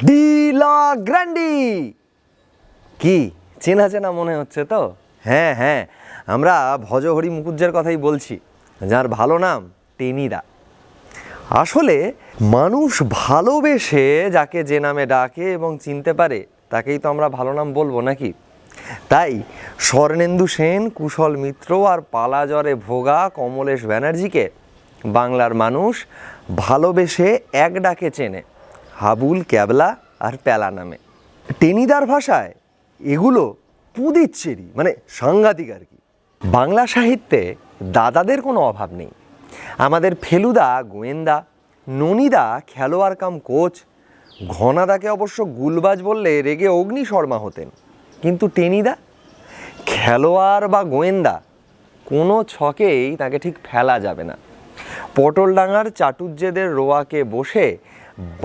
De la Grande. কি চেনা চেনা মনে হচ্ছে তো? হ্যাঁ হ্যাঁ, আমরা ভজহরি মুকুজ্জের কথাই বলছি, যার ভালো নাম টেনিদা। আসলে মানুষ ভালোবেসে যাকে যে নামে ডাকে এবং চিনতে পারে তাকেই তো আমরা ভালো নাম বলবো নাকি? তাই স্বর্ণেন্দু সেন, কুশল মিত্র আর পালাজ্বরে ভোগা কমলেশ ব্যানার্জিকে বাংলার মানুষ ভালোবেসে এক ডাকে চেনে, হাবুল, ক্যাবলা আর প্যালা নামে। টেনিদার ভাষায় এগুলো পুদিচ্ছেরি, মানে সাংঘাতিক আর কি। বাংলা সাহিত্যে দাদাদের কোনো অভাব নেই। আমাদের ফেলুদা গোয়েন্দা, ননিদা খেলোয়াড় কাম কোচ, ঘনাদাকে অবশ্য গুলবাজ বললে রেগে অগ্নি শর্মা হতেন, কিন্তু টেনিদা খেলোয়াড় বা গোয়েন্দা কোনো ছকেই তাকে ঠিক ফেলা যাবে না। পটলডাঙ্গার চাটুজ্যেদের রোয়াকে বসে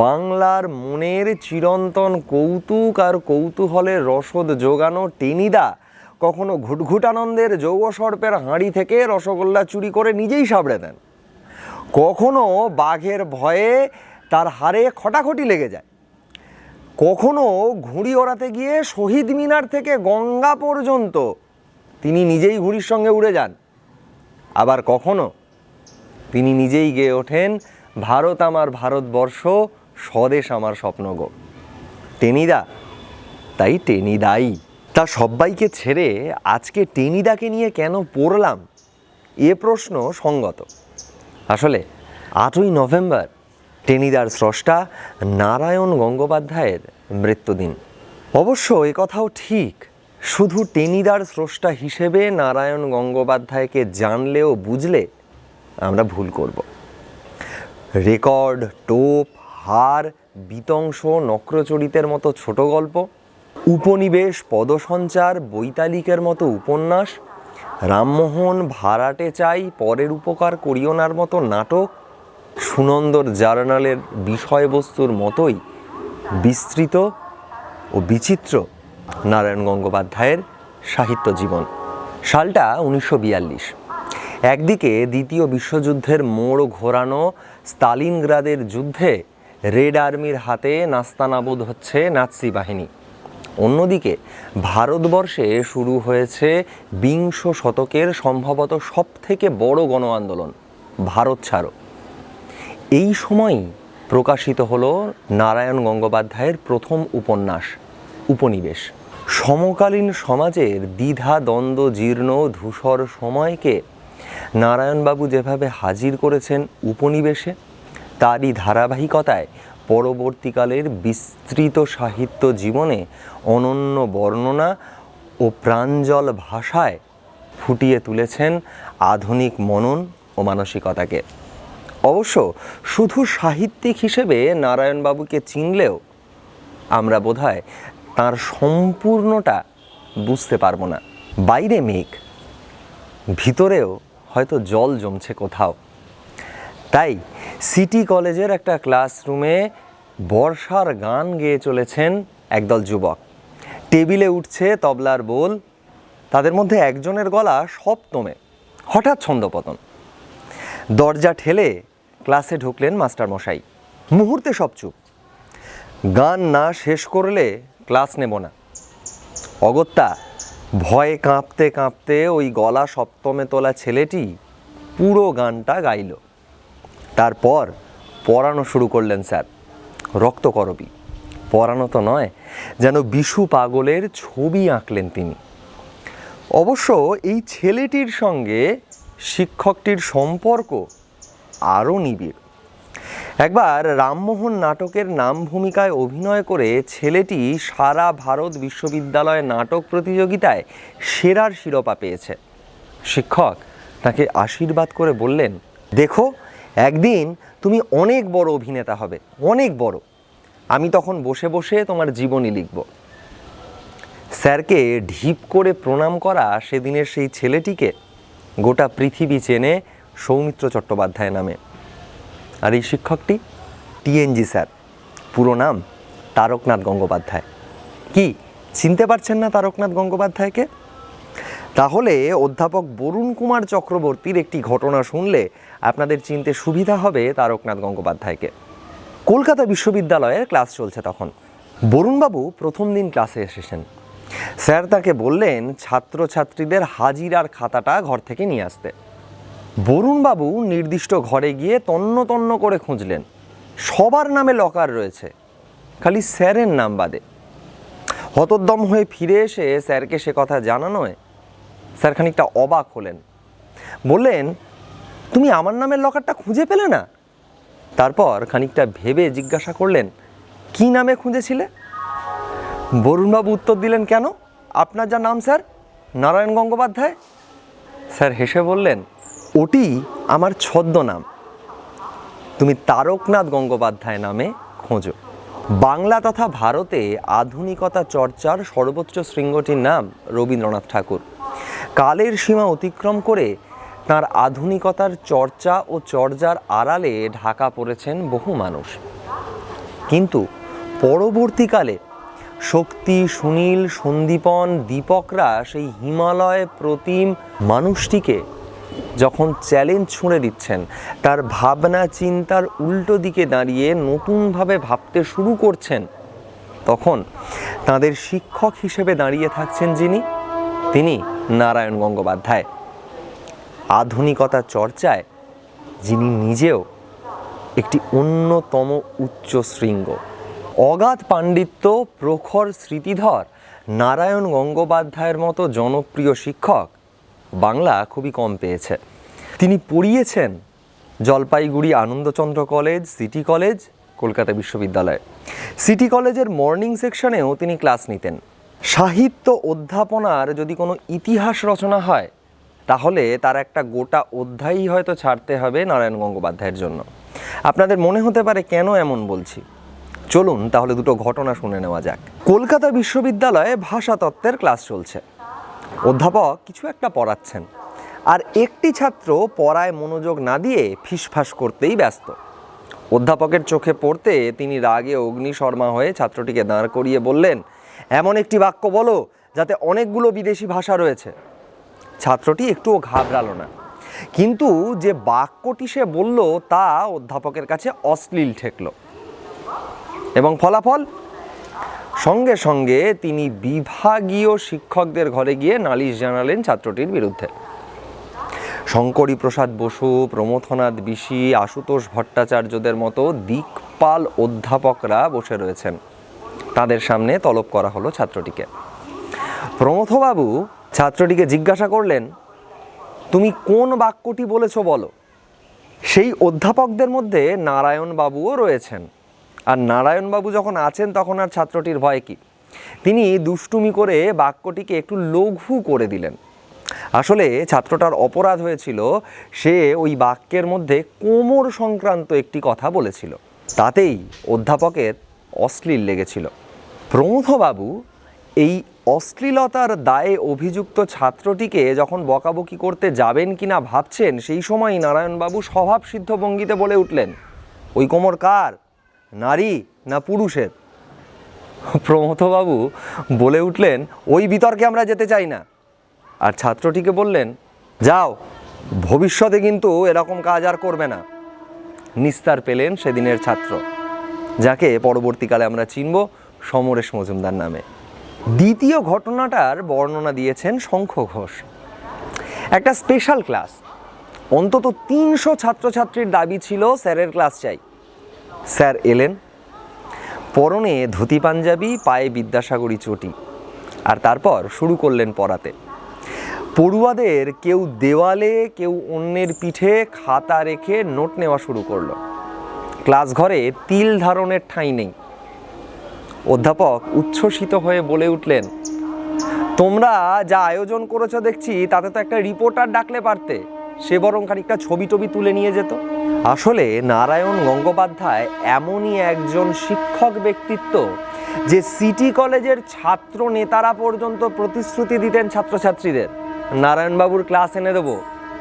বাংলার মনের চিরন্তন কৌতুক আর কৌতূহলের রসদ জোগানো টেনিদা কখনো ঘুটঘুটানন্দের যৌবসর্পের হাঁড়ি থেকে রসগোল্লা চুরি করে নিজেই সাবড়ে দেন, কখনো বাঘের ভয়ে তার হাড়ে খটাখটি লেগে যায়, কখনো ঘুড়ি ওড়াতে গিয়ে শহীদ মিনার থেকে গঙ্গা পর্যন্ত তিনি নিজেই ঘুড়ির সঙ্গে উড়ে যান, আবার কখনো তিনি নিজেই গেয়ে ওঠেন ভারত আমার ভারতবর্ষ, স্বদেশ আমার স্বপ্ন গো। টেনিদা তাই টেনিদাই। তা সবাইকে ছেড়ে আজকে টেনিদাকে নিয়ে কেন পড়লাম এ প্রশ্ন সঙ্গত। আসলে 8ই নভেম্বর টেনিদার স্রষ্টা নারায়ণ গঙ্গোপাধ্যায়ের মৃত্যুদিন। অবশ্য এ কথাও ঠিক, শুধু টেনিদার স্রষ্টা হিসেবে নারায়ণ গঙ্গোপাধ্যায়কে জানলেও বুঝলে আমরা ভুল করব। রেকর্ড, টোপ, হার, বিতংশ, নক্রচরিতের মতো ছোট গল্প, উপনিবেশ, পদসঞ্চার, বৈতালিকের মতো উপন্যাস, রামমোহন, ভাড়াটে চাই, পরের উপকার করিওনার মতো নাটক, সুনন্দর জার্নালের বিষয়বস্তুর মতোই বিস্তৃত ও বিচিত্র নারায়ণ গঙ্গোপাধ্যায়ের সাহিত্য জীবন। সালটা 1942। একদিকে দ্বিতীয় বিশ্বযুদ্ধের মোড় ঘোরানো স্তালিনগ্রাদের যুদ্ধে রেড আর্মির হাতে নাস্তানাবুদ হচ্ছে নাৎসি বাহিনী, অন্যদিকে ভারতবর্ষে শুরু হয়েছে বিংশ শতকের সম্ভবত সবথেকে বড় গণ আন্দোলন, ভারত ছাড়ো। এই সময়ই প্রকাশিত হলো নারায়ণ গঙ্গোপাধ্যায়ের প্রথম উপন্যাস উপনিবেশ। সমকালীন সমাজের দ্বিধা দ্বন্দ্ব জীর্ণ ধূসর সময়কে নারায়ণবাবু যেভাবে হাজির করেছেন উপনিবেশে, তারই ধারাবাহিকতায় পরবর্তীকালের বিস্তৃত সাহিত্য জীবনে অনন্য বর্ণনা ও প্রাঞ্জল ভাষায় ফুটিয়ে তুলেছেন আধুনিক মনন ও মানসিকতাকে। অবশ্য শুধু সাহিত্যিক হিসেবে নারায়ণবাবুকে চিনলেও আমরা বোধহয় তাঁর সম্পূর্ণটা বুঝতে পারবো না। বাইরে মেঘ, ভিতরেও হয়তো জল জমছে কোথাও। তাই সিটি কলেজের একটা ক্লাসরুমে বর্ষার গান গেয়ে চলেছেন একদল যুবক। টেবিলে উঠছে তবলার বোল, তাদের মধ্যে একজনের গলা সপ্তমে, হঠাৎ ছন্দপতন। দরজা ঠেলে ক্লাসে ঢুকলেন মাস্টারমশাই। মুহূর্তে সব চুপ। গান না শেষ করলে ক্লাস নেব না। অগত্যা ভয়ে কাঁপতে কাঁপতে ওই গলা সপ্তমে তোলা ছেলেটি পুরো গানটা গাইল। তারপর পড়ানো শুরু করলেন স্যার। রক্তকরবী, পড়ানো তো নয়, যেন বিশু পাগলের ছবি আঁকলেন তিনি। অবশ্য এই ছেলেটির সঙ্গে শিক্ষকটির সম্পর্ক আরও নিবিড়। একবার রামমোহন নাটকের নাম ভূমিকায় অভিনয় করে ছেলেটি সারা ভারত বিশ্ববিদ্যালয় নাটক প্রতিযোগিতায় সেরার শিরোপা পেয়েছে। শিক্ষক তাকে আশীর্বাদ করে বললেন, দেখো একদিন তুমি অনেক বড় অভিনেতা হবে, অনেক বড়। আমি তখন বসে বসে তোমার জীবনী লিখব। স্যারকে ঢিপ করে প্রণাম করা সেদিনের সেই ছেলেটিকে গোটা পৃথিবী চেনে সৌমিত্র চট্টোপাধ্যায় নামে। আর এই শিক্ষকটি টিএনজি স্যার, পুরো নাম তারকনাথ গঙ্গোপাধ্যায়। কি চিনতে পারছেন না তারকনাথ গঙ্গোপাধ্যায়কে? তাহলে অধ্যাপক বরুণ কুমার চক্রবর্তীর একটি ঘটনা শুনলে আপনাদের চিনতে সুবিধা হবে তারকনাথ গঙ্গোপাধ্যায়কে। কলকাতা বিশ্ববিদ্যালয়ের ক্লাস চলছে তখন। বরুণবাবু প্রথম দিন ক্লাসে এসেছেন। স্যার তাকে বললেন ছাত্রছাত্রীদের হাজিরার খাতাটা ঘর থেকে নিয়ে আসতে। বরুণবাবু নির্দিষ্ট ঘরে গিয়ে তন্ন তন্ন করে খুঁজলেন। সবার নামে লকার রয়েছে, খালি স্যারের নাম বাদে। হতোদ্যম হয়ে ফিরে এসে স্যারকে সে কথা জানানোয় স্যার খানিকটা অবাক হলেন। বললেন, তুমি আমার নামের লকারটা খুঁজে পেলে না? তারপর খানিকটা ভেবে জিজ্ঞাসা করলেন, কি নামে খুঁজেছিলে? বরুণবাবু উত্তর দিলেন, কেন, আপনার যা নাম স্যার, নারায়ণ গঙ্গোপাধ্যায়। স্যার হেসে বললেন, ওটি আমার ছদ্মনাম, তুমি তারকনাথ গঙ্গোপাধ্যায় নামে খোঁজো। বাংলা তথা ভারতে আধুনিকতা চর্চার সর্বোচ্চ শৃঙ্গটির নাম রবীন্দ্রনাথ ঠাকুর। কালের সীমা অতিক্রম করে তাঁর আধুনিকতার চর্চা ও চর্যার আড়ালে ঢাকা পড়েছেন বহু মানুষ। কিন্তু পরবর্তীকালে শক্তি, সুনীল, সন্দীপন, দীপকরা সেই হিমালয় প্রতিম মানুষটিকে যখন চ্যালেঞ্জ ছুঁড়ে দিচ্ছেন, তার ভাবনা চিন্তার উল্টো দিকে দাঁড়িয়ে নতুনভাবে ভাবতে শুরু করছেন, তখন তাদের শিক্ষক হিসেবে দাঁড়িয়ে থাকছেন যিনি, তিনি নারায়ণ গঙ্গোপাধ্যায়। আধুনিকতা চর্চায় যিনি নিজেও একটি অন্যতম উচ্চ শৃঙ্গ। অগাধ পাণ্ডিত্য, প্রখর স্মৃতিধর নারায়ণ গঙ্গোপাধ্যায়ের মতো জনপ্রিয় শিক্ষক বাংলা খুবই কম পেয়েছে। তিনি পড়িয়েছেন Jalpaiguri Anandachandra college, city college, Kolkata বিশ্ববিদ্যালয়। সিটি কলেজের মর্নিং সেকশনেও তিনি ক্লাস নিতেন। সাহিত্য অধ্যাপনার যদি কোনো ইতিহাস রচনা হয়, তাহলে তার একটা গোটা অধ্যায়ই হয়তো ছাড়তে হবে নারায়ণ গঙ্গোপাধ্যায়ের জন্য। আপনাদের মনে হতে পারে কেন এমন বলছি, চলুন তাহলে দুটো ঘটনা শুনে নেওয়া যাক। কলকাতা বিশ্ববিদ্যালয়ে ভাষাতত্ত্বের ক্লাস চলছে। অধ্যাপক কিছু একটা পড়াচ্ছেন, আর একটি ছাত্র পড়ায় মনোযোগ না দিয়ে ফিসফাস করতেই ব্যস্ত। অধ্যাপকের চোখে পড়তে তিনি রাগে অগ্নিশর্মা হয়ে ছাত্রটিকে দাঁড় করিয়ে বললেন, এমন একটি বাক্য বলো যাতে অনেকগুলো বিদেশি ভাষা রয়েছে। ছাত্রটি একটুও ঘাবড়ালো না, কিন্তু যে বাক্যটি সে বলল তা অধ্যাপকের কাছে অশ্লীল ঠেকল, এবং ফলাফল সঙ্গে সঙ্গে তিনি বিভাগীয় শিক্ষকদের ঘরে গিয়ে নালিশ জানালেন ছাত্রটির বিরুদ্ধে। শঙ্করী প্রসাদ বসু, প্রমথনাথ বিশি, আশুতোষ ভট্টাচার্যদের মতো দিকপাল অধ্যাপকরা বসে রয়েছেন। তাদের সামনে তলব করা হলো ছাত্রটিকে। প্রমথবাবু ছাত্রটিকে জিজ্ঞাসা করলেন, তুমি কোন বাক্যটি বলেছ বলো। সেই অধ্যাপকদের মধ্যে নারায়ণবাবুও রয়েছেন, আর নারায়ণবাবু যখন আছেন তখন আর ছাত্রটির ভয় কি। তিনি দুষ্টুমি করে বাক্যটিকে একটু লঘু করে দিলেন। আসলে ছাত্রটার অপরাধ হয়েছিল, সে ওই বাক্যের মধ্যে কোমর সংক্রান্ত একটি কথা বলেছিল, তাতেই অধ্যাপকের অশ্লীল লেগেছিল। প্রমথবাবু এই অশ্লীলতার দায়ে অভিযুক্ত ছাত্রটিকে যখন বকাবকি করতে যাবেন কিনা ভাবছেন, সেই সময়ই নারায়ণবাবু স্বভাবসিদ্ধ ভঙ্গিতে বলে উঠলেন, ওই কোমর কার, নারী না পুরুষের? প্রমথবাবু বলে উঠলেন, ওই বিতর্কে আমরা যেতে চাই না। আর ছাত্রটিকে বললেন, যাও, ভবিষ্যতে কিন্তু এরকম কাজ আর করবে না। নিস্তার পেলেন সেদিনের ছাত্র, যাকে পরবর্তীকালে আমরা চিনব সমরেশ মজুমদার নামে। দ্বিতীয় ঘটনাটার বর্ণনা দিয়েছেন শঙ্খ ঘোষ। একটা স্পেশাল ক্লাস, অন্তত 300 ছাত্রছাত্রীর দাবি ছিল স্যারের ক্লাস চাই। স্যার এলেন, পরনে ধুতি পাঞ্জাবি, পায়ে বিদ্যাসাগরী চটি, আর তারপর শুরু করলেন পড়াতে। পড়ুয়াদের কেউ দেওয়ালে, কেউ অন্যের পিঠে খাতা রেখে নোট নেওয়া শুরু করলো। ক্লাস ঘরে তিল ধারণের ঠাঁই নেই। অধ্যাপক উচ্ছ্বসিত হয়ে বলে উঠলেন, তোমরা যা আয়োজন করেছো দেখছি, তাতে তো একটা রিপোর্টার ডাকলে পারতে, সে বরং খানিকটা ছবি টবি তুলে নিয়ে যেত। আসলে নারায়ণ গঙ্গোপাধ্যায় এমনই একজন শিক্ষক ব্যক্তিত্ব যে সিটি কলেজের ছাত্র নেতারা পর্যন্ত প্রতিশ্রুতি দিতেন ছাত্রছাত্রীদের, নারায়ণবাবুর ক্লাস এনে দেবো।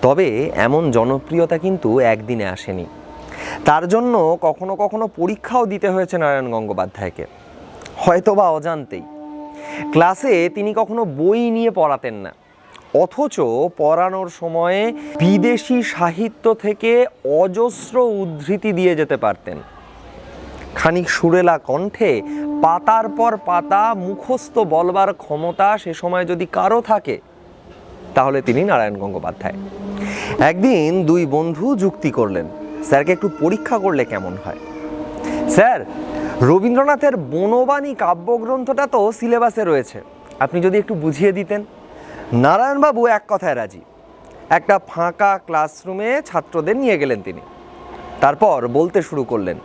তবে এমন জনপ্রিয়তা কিন্তু একদিনে আসেনি। তার জন্য কখনো কখনো পরীক্ষাও দিতে হয়েছে নারায়ণ গঙ্গোপাধ্যায়কে, হয়তোবা অজান্তেই। ক্লাসে তিনি কখনো বই নিয়ে পড়াতেন না, অথচ পড়ানোর সময়ে বিদেশি সাহিত্য থেকে অজস্র উদ্ধৃতি দিয়ে যেতে পারতেন। খানিক সুরেলা কণ্ঠে পাতার পর পাতা মুখস্থ বলবার ক্ষমতা সে সময় যদি কারো থাকে তাহলে তিনি নারায়ণ গঙ্গোপাধ্যায়। একদিন দুই বন্ধু যুক্তি করলেন, স্যারকে একটু পরীক্ষা করলে কেমন হয়। স্যার, রবীন্দ্রনাথের বনবাণী কাব্যগ্রন্থটা তো সিলেবাসে রয়েছে, আপনি যদি একটু বুঝিয়ে দিতেন। নারায়ণবাবু এক কথায় রাজি। একটা ফাঁকা ক্লাসরুমে ছাত্রদের নিয়ে গেলেন তিনি। তারপর বলতে শুরু করলেন,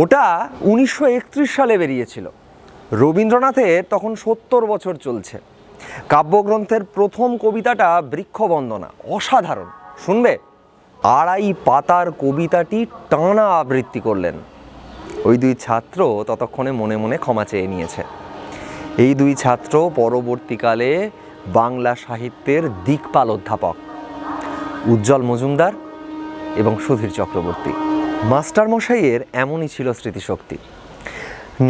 ওটা 1931 সালে বেরিয়েছিল। রবীন্দ্রনাথের তখন 70 বছর চলছে। কাব্যগ্রন্থের প্রথম কবিতাটা বৃক্ষবন্দনা, অসাধারণ, শুনবে? 2.5 পাতার কবিতাটি টানা আবৃত্তি করলেন। ওই দুই ছাত্র ততক্ষণে মনে মনে ক্ষমা চেয়ে নিয়েছে। এই দুই ছাত্র পরবর্তীকালে বাংলা সাহিত্যের দিকপাল অধ্যাপক, উজ্জ্বল মজুমদার এবং সুধীর চক্রবর্তী। মাস্টারমশাইয়ের এমনই ছিল স্মৃতিশক্তি।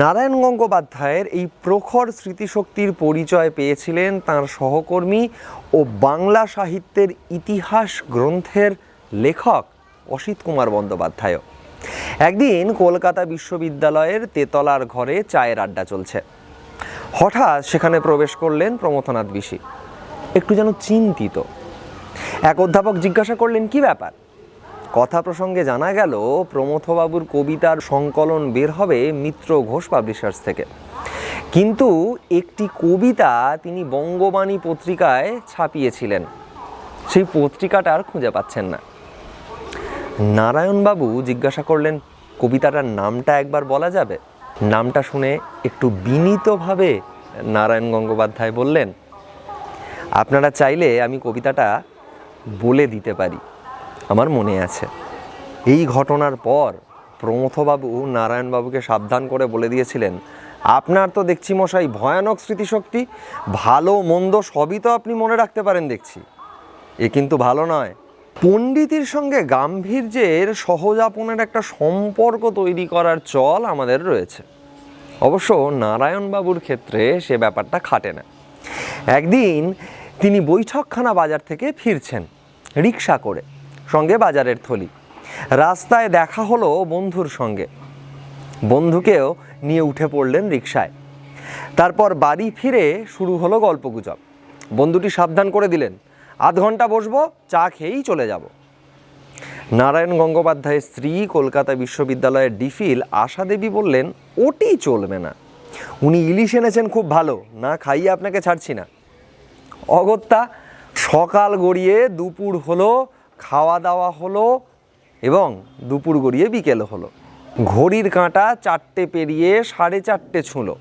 নারায়ণ গঙ্গোপাধ্যায়ের এই প্রখর স্মৃতিশক্তির পরিচয় পেয়েছিলেন তাঁর সহকর্মী ও বাংলা সাহিত্যের ইতিহাস গ্রন্থের লেখক অসিত কুমার বন্দ্যোপাধ্যায়। একদিন কলকাতা বিশ্ববিদ্যালয়ের তেতলার ঘরে চায়ের আড্ডা চলছে। হঠাৎ সেখানে প্রবেশ করলেন প্রমথনাথ বিশি, একটু যেন চিন্তিত। এক অধ্যাপক জিজ্ঞাসা করলেন, কি ব্যাপার? কথা প্রসঙ্গে জানা গেল প্রমথবাবুর কবিতার সংকলন বের হবে মিত্র ঘোষ পাবলিশার্স থেকে, কিন্তু একটি কবিতা তিনি বঙ্গবাণী পত্রিকায় ছাপিয়েছিলেন, সেই পত্রিকাটা আর খুঁজে পাচ্ছেন না। নারায়ণবাবু জিজ্ঞাসা করলেন, কবিতাটার নামটা একবার বলা যাবে? নামটা শুনে একটু বিনীতভাবে নারায়ণ গঙ্গোপাধ্যায় বললেন, আপনারা চাইলে আমি কবিতাটা বলে দিতে পারি, আমার মনে আছে। এই ঘটনার পর প্রমথবাবু নারায়ণবাবুকে সাবধান করে বলে দিয়েছিলেন, আপনার তো দেখছি মশাই ভয়ানক স্মৃতিশক্তি, ভালো মন্দ সবই তো আপনি মনে রাখতে পারেন দেখছি, এ কিন্তু ভালো নয়। পণ্ডিতের সঙ্গে গাম্ভীর্যের সহজাপনের একটা সম্পর্ক তৈরি করার চল আমাদের রয়েছে। অবশ্য নারায়ণবাবুর ক্ষেত্রে সে ব্যাপারটা খাটে না। একদিন তিনি বৈঠকখানা বাজার থেকে ফিরছেন রিক্সা করে, সঙ্গে বাজারের থলি। রাস্তায় দেখা হলো বন্ধুর সঙ্গে, বন্ধুকেও নিয়ে উঠে পড়লেন রিক্সায়। তারপর বাড়ি ফিরে শুরু হলো গল্পগুজব। বন্ধুটি সাবধান করে দিলেন, আধ ঘন্টা বসবো, চা খেয়েই চলে যাব। নারায়ণ গঙ্গোপাধ্যায়ের স্ত্রী কলকাতা বিশ্ববিদ্যালয়ের ডিফিল আশা দেবী বললেন, ওটি চলবে না, উনি ইলিশ এনেছেন খুব ভালো, না খাইয়ে আপনাকে ছাড়ছি না। অগত্যা সকাল গড়িয়ে দুপুর হলো, খাওয়া দাওয়া হলো এবং দুপুর গড়িয়ে বিকেল হলো। ঘড়ির কাঁটা 4টে পেরিয়ে 4:30 ছুঁলো।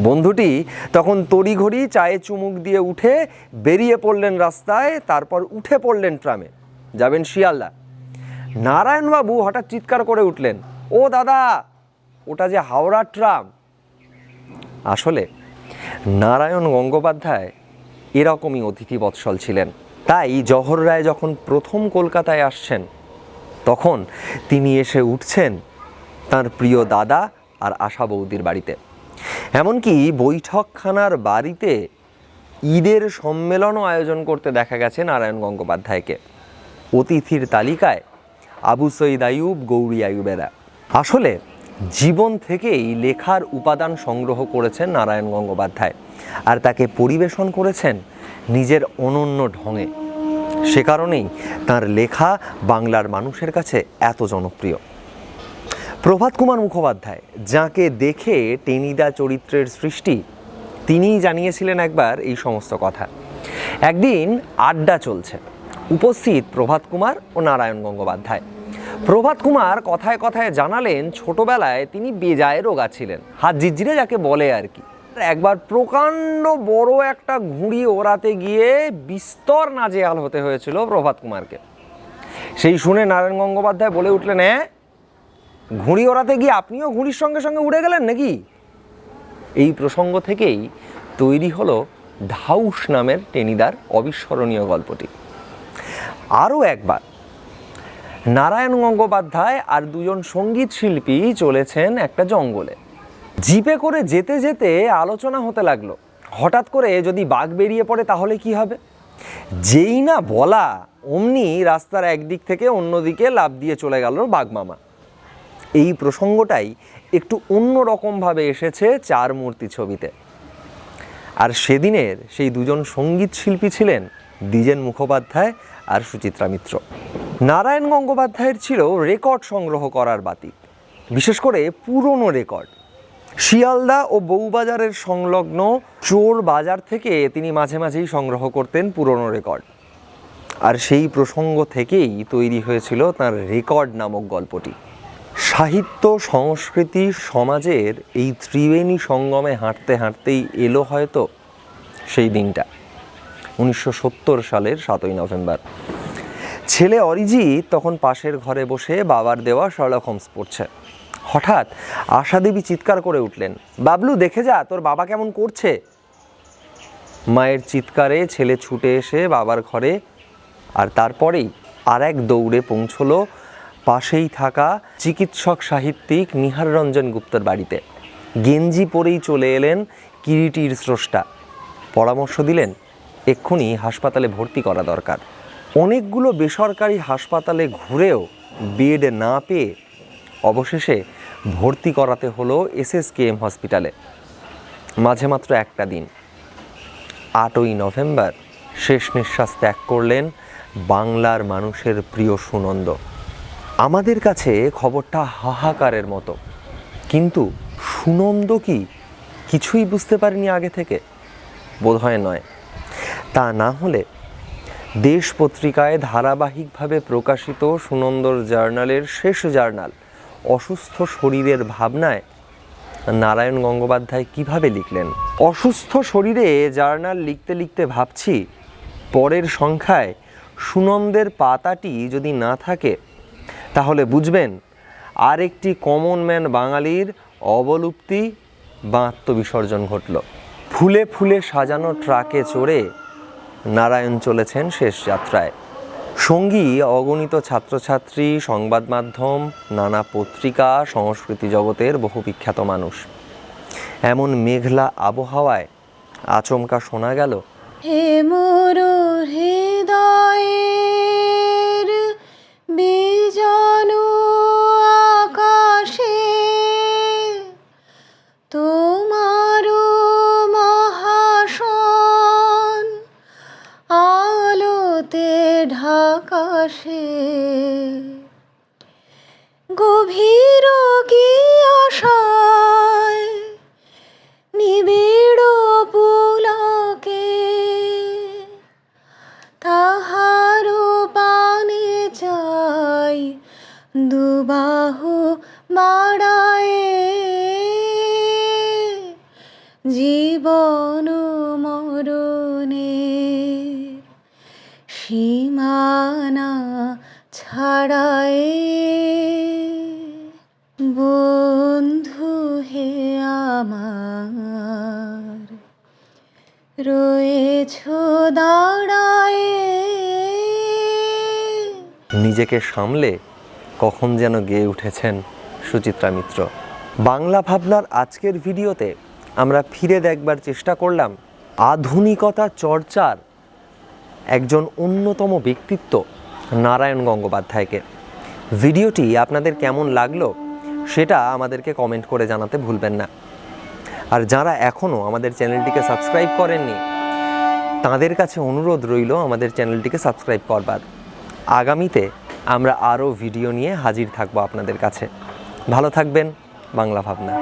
বন্ধুটি তখন তড়িঘড়ি চায়ে চুমুক দিয়ে উঠে বেরিয়ে পড়লেন রাস্তায়, তারপর উঠে পড়লেন ট্রামে, যাবেন শিয়ালদা। নারায়ণবাবু হঠাৎ চিৎকার করে উঠলেন, ও দাদা, ওটা যে হাওড়ার ট্রাম। আসলে নারায়ণ গঙ্গোপাধ্যায় এরকমই অতিথি বৎসল ছিলেন। তাই জহর রায় যখন প্রথম কলকাতায় আসছেন, তখন তিনি এসে উঠছেন তার প্রিয় দাদা আর আশা বৌদির বাড়িতে। এমনকি বৈঠকখানার বাড়িতে ঈদের সম্মেলনও আয়োজন করতে দেখা গেছে নারায়ণ গঙ্গোপাধ্যায়কে। অতিথির তালিকায় আবু সঈদ আইয়ুব, গৌরী আইয়ুবেরা। আসলে জীবন থেকেই লেখার উপাদান সংগ্রহ করেছেন নারায়ণ গঙ্গোপাধ্যায়, আর তাকে পরিবেশন করেছেন নিজের অনন্য ঢঙে। সে কারণেই তার লেখা বাংলার মানুষের কাছে এত জনপ্রিয়। প্রভাত কুমার মুখোপাধ্যায়, যাকে দেখে টেনিদা চরিত্রের সৃষ্টি, তিনিই জানিয়েছিলেন একবার এই সমস্ত কথা। একদিন আড্ডা চলছে, উপস্থিত প্রভাত কুমার ও নারায়ণ গঙ্গোপাধ্যায়। প্রভাত কুমার কথায় কথায় জানালেন ছোটবেলায় তিনি বেজায় রোগা ছিলেন, হাত ঝিরঝিরে যাকে বলে আর কি। একবার প্রকাণ্ড বড় একটা ঘুড়ি ওড়াতে গিয়ে বিস্তর নাজেহাল হতে হয়েছিল প্রভাত কুমারকে। সেই শুনে নারায়ণ গঙ্গোপাধ্যায় বলে উঠলেন, হ্যাঁ, ঘুড়ি ওড়াতে গিয়ে আপনিও ঘুড়ির সঙ্গে সঙ্গে উড়ে গেলেন নাকি? এই প্রসঙ্গ থেকেই তৈরি হলো ঢাউস নামের টেনিদার অবিস্মরণীয় গল্পটি। আরও একবার নারায়ণ গঙ্গোপাধ্যায় আর দুজন সঙ্গীত শিল্পী চলেছেন একটা জঙ্গলে। জিপে করে যেতে যেতে আলোচনা হতে লাগলো, হঠাৎ করে যদি বাঘ বেরিয়ে পড়ে তাহলে কি হবে? যেই না বলা, অমনি রাস্তার একদিক থেকে অন্যদিকে লাফ দিয়ে চলে গেল বাঘ মামা। এই প্রসঙ্গটাই একটু অন্য রকমভাবে এসেছে চার মূর্তি ছবিতে। আর সেদিনের সেই দুজন সঙ্গীত শিল্পী ছিলেন দ্বিজেন মুখোপাধ্যায় আর সুচিত্রা মিত্র। নারায়ণ গঙ্গোপাধ্যায়ের ছিল রেকর্ড সংগ্রহ করার বাতি, বিশেষ করে পুরনো রেকর্ড। শিয়ালদা ও বউবাজারের সংলগ্ন চোর বাজার থেকে তিনি মাঝে মাঝেই সংগ্রহ করতেন পুরনো রেকর্ড। আর সেই প্রসঙ্গ থেকেই তৈরি হয়েছিল তার রেকর্ড নামক গল্পটি। সাহিত্য, সংস্কৃতি, সমাজের এই ত্রিবেণী সঙ্গমে হাঁটতে হাঁটতেই এলো হয়তো সেই দিনটা, 1970 সালের 7ই নভেম্বর। ছেলে অরিজিৎ তখন পাশের ঘরে বসে বাবার দেওয়া শার্লক হোমস পড়ছে। হঠাৎ আশাদেবী চিৎকার করে উঠলেন, বাবলু দেখে যা তোর বাবা কেমন করছে। মায়ের চিৎকারে ছেলে ছুটে এসে বাবার ঘরে, আর তারপরেই আর এক দৌড়ে পৌঁছলো পাশেই থাকা চিকিৎসক সাহিত্যিক নিহার রঞ্জন গুপ্তর বাড়িতে। গেঞ্জি পরেই চলে এলেন কিরিটির স্রষ্টা, পরামর্শ দিলেন এক্ষুনি হাসপাতালে ভর্তি করা দরকার। অনেকগুলো বেসরকারি হাসপাতালে ঘুরেও বেড না পেয়ে অবশেষে ভর্তি করাতে হলো SSKM হসপিটালে। মাঝে মাত্র একটা দিন, 8ই নভেম্বর শেষ নিঃশ্বাস ত্যাগ করলেন বাংলার মানুষের প্রিয় সুনন্দ। আমাদের কাছে খবরটা হাহাকারের মতো, কিন্তু সুনন্দ কি কিছুই বুঝতে পারিনি আগে থেকে? বোধহয় নয়। তা না হলে দেশ পত্রিকায় ধারাবাহিকভাবে প্রকাশিত সুনন্দর জার্নালের শেষ জার্নাল অসুস্থ শরীরের ভাবনায় নারায়ণ গঙ্গোপাধ্যায় কিভাবে লিখলেন? অসুস্থ শরীরে জার্নাল লিখতে লিখতে ভাবছি, পরের সংখ্যায় সুনন্দের পাতাটি যদি না থাকে তাহলে বুঝবেন আর একটি কমন ম্যান বাঙালির অবলুপ্তি বা আত্মবিসর্জন ঘটল। ফুলে ফুলে সাজানো ট্রাকে চড়ে নারায়ণ চলেছেন শেষ যাত্রায়। সঙ্গী অগণিত ছাত্রছাত্রী, সংবাদ মাধ্যম, নানা পত্রিকা, সংস্কৃতি জগতের বহু বিখ্যাত মানুষ। এমন মেঘলা আবহাওয়ায় আচমকা শোনা গেল, হে মোর হৃদয়ের বিজন আকাশে তোমার মহাশন আলোতে ঢাকাশে। গভীর কি আশায় নিবিড় পুলকে তাহার পানে চাই দুবাহু বাড়ায়। জীবন মরণের সীমানা ছাড়ায়। বন্ধু হে আমার রয়েছ দাঁড়ায়। নিজেকে সামলে কখন যেন গেয়ে উঠেছেন সুচিত্রা মিত্র। বাংলা ভাবনার আজকের ভিডিওতে আমরা ফিরে দেখবার চেষ্টা করলাম আধুনিকতা চর্চার একজন অন্যতম ব্যক্তিত্ব নারায়ণ গঙ্গোপাধ্যায়কে। ভিডিওটি আপনাদের কেমন লাগলো সেটা আমাদেরকে কমেন্ট করে জানাতে ভুলবেন না। আর যারা এখনও আমাদের চ্যানেলটিকে সাবস্ক্রাইব করেননি তাদের কাছে অনুরোধ রইল আমাদের চ্যানেলটিকে সাবস্ক্রাইব করবার। আগামীতে আমরা আরও ভিডিও নিয়ে হাজির থাকবো আপনাদের কাছে। ভালো থাকবেন। বাংলা ভাবনা।